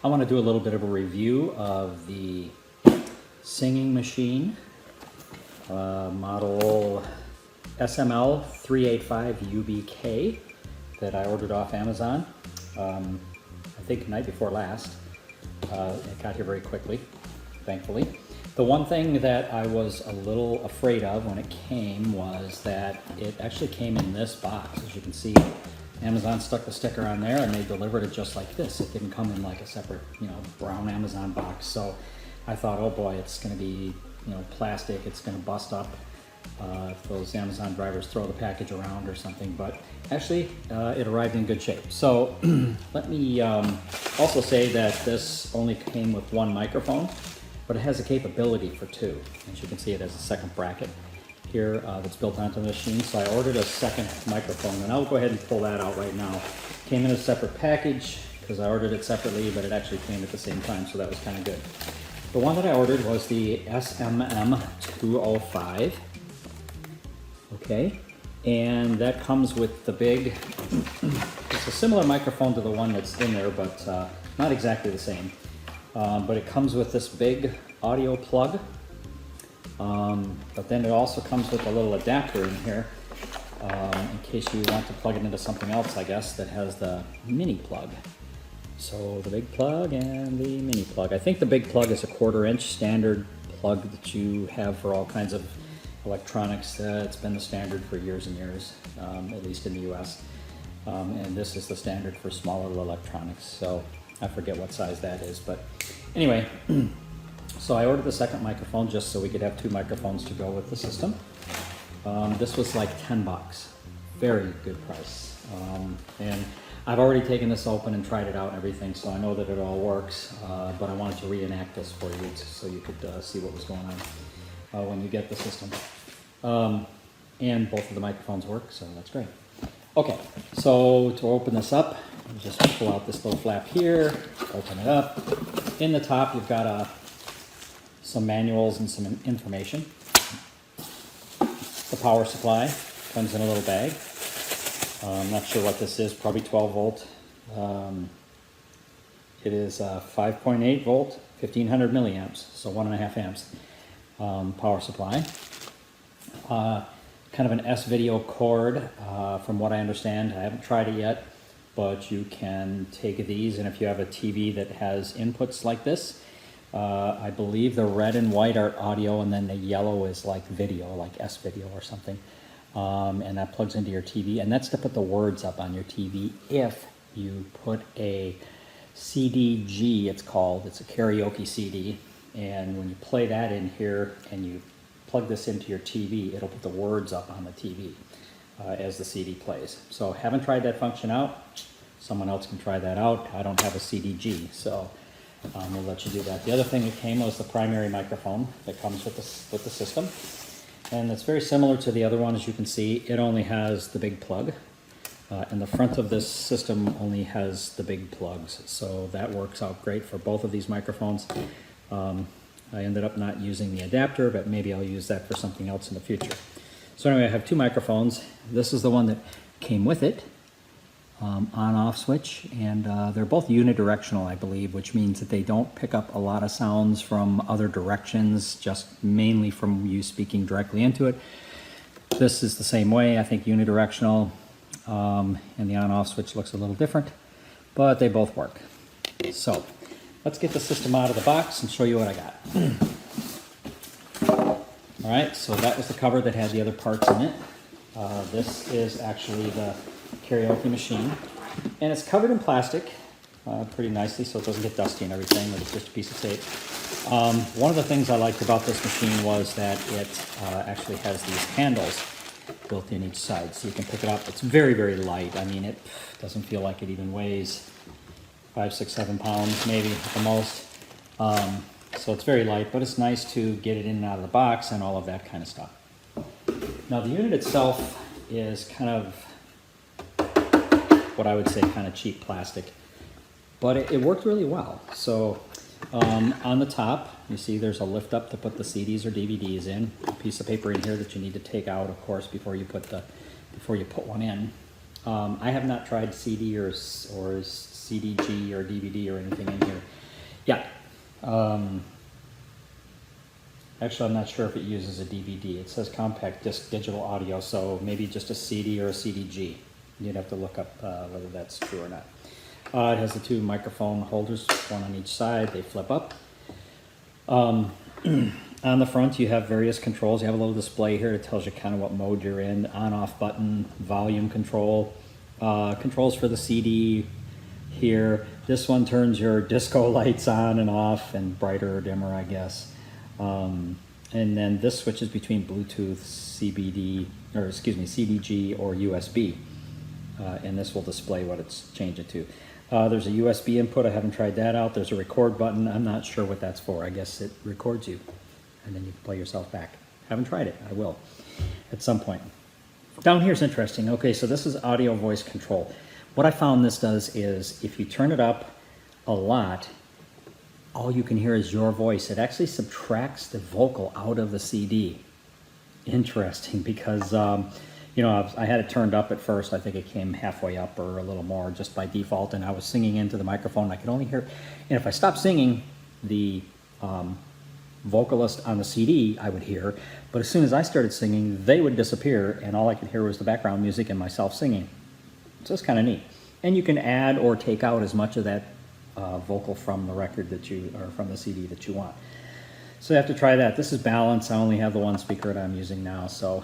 I want to do a little bit of a review of the singing machine, model SML385UW that I ordered off Amazon, I think the night before last. It got here very quickly, thankfully. The one thing that I was a little afraid of when it came was that it actually came in this box. As you can see, Amazon stuck the sticker on there and they delivered it just like this. It didn't come in like a separate, brown Amazon box. So I thought, oh boy, it's gonna be, plastic, it's gonna bust up if those Amazon drivers throw the package around or something. But actually, it arrived in good shape. So let me also say that this only came with one microphone, but it has a capability for two. As you can see, it has a second bracket here that's built onto the machine. So I ordered a second microphone, and I'll go ahead and pull that out right now. Came in a separate package because I ordered it separately, but it actually came at the same time, so that was kind of good. The one that I ordered was the SMM385. Okay, and that comes with the big, it's a similar microphone to the one that's in there, but not exactly the same. But it comes with this big audio plug. But then it also comes with a little adapter in here in case you want to plug it into something else, I guess, that has the mini plug. So the big plug and the mini plug. I think the big plug is a 1/4 inch standard plug that you have for all kinds of electronics. It's been the standard for years and years, at least in the US. And this is the standard for smaller electronics. So I forget what size that is, but anyway. So I ordered the second microphone just so we could have two microphones to go with the system. This was like 10 bucks. Very good price. And I've already taken this open and tried it out and everything, so I know that it all works, but I wanted to reenact this for you so you could see what was going on when you get the system. And both of the microphones work, so that's great. Okay, so to open this up, you just pull out this little flap here, open it up. In the top, you've got some manuals and some information. The power supply comes in a little bag. I'm not sure what this is, probably 12 volt. It is 5.8 volt, 1500 milliamps, so 1.5 amps power supply. Kind of an S-video cord, from what I understand. I haven't tried it yet, but you can take these, and if you have a TV that has inputs like this, I believe the red and white are audio, and then the yellow is like video, like S-video or something. And that plugs into your TV, and that's to put the words up on your TV if you put a CDG, it's called. It's a karaoke CD, and when you play that in here and you plug this into your TV, it'll put the words up on the TV as the CD plays. So haven't tried that function out. Someone else can try that out. I don't have a CDG, so we'll let you do that. The other thing that came was the primary microphone that comes with the system. And it's very similar to the other one. As you can see, it only has the big plug. And the front of this system only has the big plugs. So that works out great for both of these microphones. I ended up not using the adapter, but maybe I'll use that for something else in the future. So anyway, I have two microphones. This is the one that came with it, on-off switch, and they're both unidirectional, I believe, which means that they don't pick up a lot of sounds from other directions, just mainly from you speaking directly into it. This is the same way, I think unidirectional, and the on-off switch looks a little different, but they both work. So let's get the system out of the box and show you what I got. All right, so that was the cover that had the other parts in it. This is actually the karaoke machine, and it's covered in plastic pretty nicely so it doesn't get dusty and everything, but it's just a piece of tape. One of the things I liked about this machine was that it actually has these handles built in each side, so you can pick it up. It's very, very light. I mean, it doesn't feel like it even weighs 5, 6, 7 pounds maybe at the most. So it's very light, but it's nice to get it in and out of the box and all of that kind of stuff. Now the unit itself is kind of what I would say kind of cheap plastic, but it worked really well. So on the top, you see there's a lift up to put the CDs or DVDs in. A piece of paper in here that you need to take out, of course, before you put one in. I have not tried CD or CDG or DVD or anything in here. Yeah. Actually, I'm not sure if it uses a DVD. It says compact disc digital audio, so maybe just a CD or a CDG. You'd have to look up whether that's true or not. It has the two microphone holders, one on each side. They flip up. On the front, you have various controls. You have a little display here that tells you kind of what mode you're in. On-off button, volume control, controls for the CD here. This one turns your disco lights on and off, and brighter or dimmer, I guess. And then this switches between Bluetooth, CDG or USB. And this will display what it's changing to. There's a USB input. I haven't tried that out. There's a record button. I'm not sure what that's for. I guess it records you, and then you can play yourself back. Haven't tried it. I will at some point. Down here is interesting. Okay, so this is audio voice control. What I found this does is if you turn it up a lot, all you can hear is your voice. It actually subtracts the vocal out of the CD. Interesting, because you know, I had it turned up at first. I think it came halfway up or a little more just by default, and I was singing into the microphone. I could only hear, and if I stopped singing, the vocalist on the CD I would hear, but as soon as I started singing, they would disappear, and all I could hear was the background music and myself singing. So it's kind of neat. And you can add or take out as much of that vocal from the record that you, or from the CD that you want. So you have to try that. This is balance. I only have the one speaker that I'm using now, so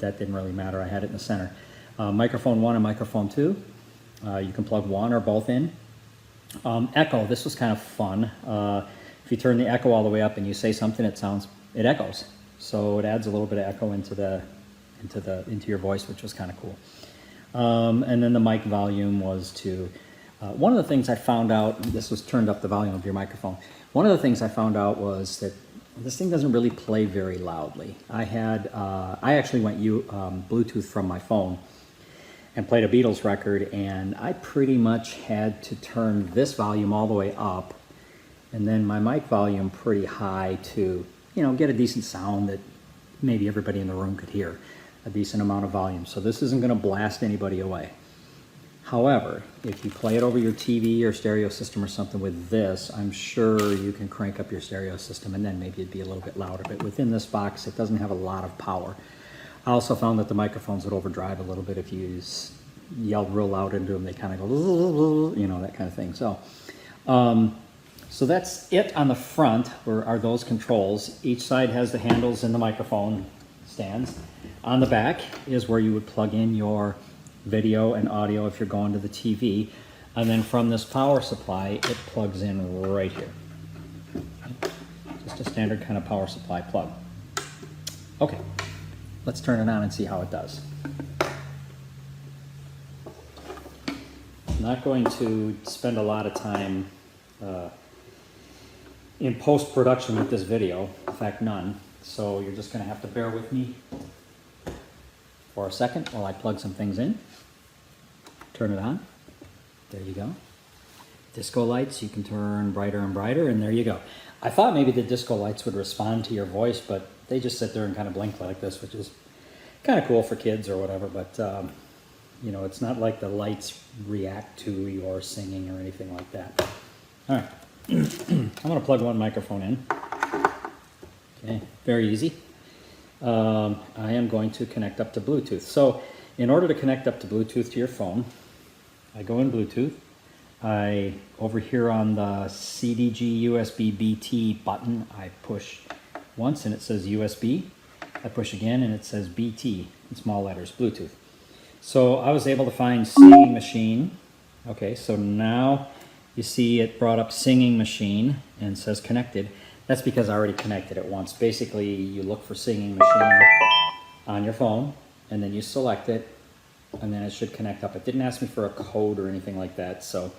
that didn't really matter. I had it in the center. Microphone 1 and microphone 2. You can plug one or both in. Echo, this was kind of fun. If you turn the echo all the way up and you say something, it echoes. So it adds a little bit of echo into your voice, which was kind of cool. And then the mic volume was to, one of the things I found out, this was turned up the volume of your microphone. One of the things I found out was that this thing doesn't really play very loudly. I actually went Bluetooth from my phone and played a Beatles record, and I pretty much had to turn this volume all the way up and then my mic volume pretty high to, you know, get a decent sound that maybe everybody in the room could hear, a decent amount of volume. So this isn't going to blast anybody away. However, if you play it over your TV or stereo system or something with this, I'm sure you can crank up your stereo system and then maybe it'd be a little bit louder. But within this box, it doesn't have a lot of power. I also found that the microphones would overdrive a little bit if you yelled real loud into them. They kind of go, you know, that kind of thing. So, so that's it on the front, are those controls. Each side has the handles and the microphone stands. On the back is where you would plug in your video and audio if you're going to the TV. And then from this power supply, it plugs in right here. Just a standard kind of power supply plug. Okay, let's turn it on and see how it does. I'm not going to spend a lot of time in post-production with this video, in fact none, so you're just going to have to bear with me for a second while I plug some things in. Turn it on. There you go. Disco lights, you can turn brighter and brighter, and there you go. I thought maybe the disco lights would respond to your voice, but they just sit there and kind of blink like this, which is kind of cool for kids or whatever, but you know, it's not like the lights react to your singing or anything like that. All right, I'm going to plug one microphone in. Okay, very easy. I am going to connect up to Bluetooth. So in order to connect up to Bluetooth to your phone, I go in Bluetooth. Over here on the CDG USB BT button, I push once and it says USB. I push again and it says BT in small letters, Bluetooth. So I was able to find Singing Machine. Okay, so now you see it brought up Singing Machine and says connected. That's because I already connected it once. Basically, you look for Singing Machine on your phone and then you select it and then it should connect up. It didn't ask me for a code or anything like that, so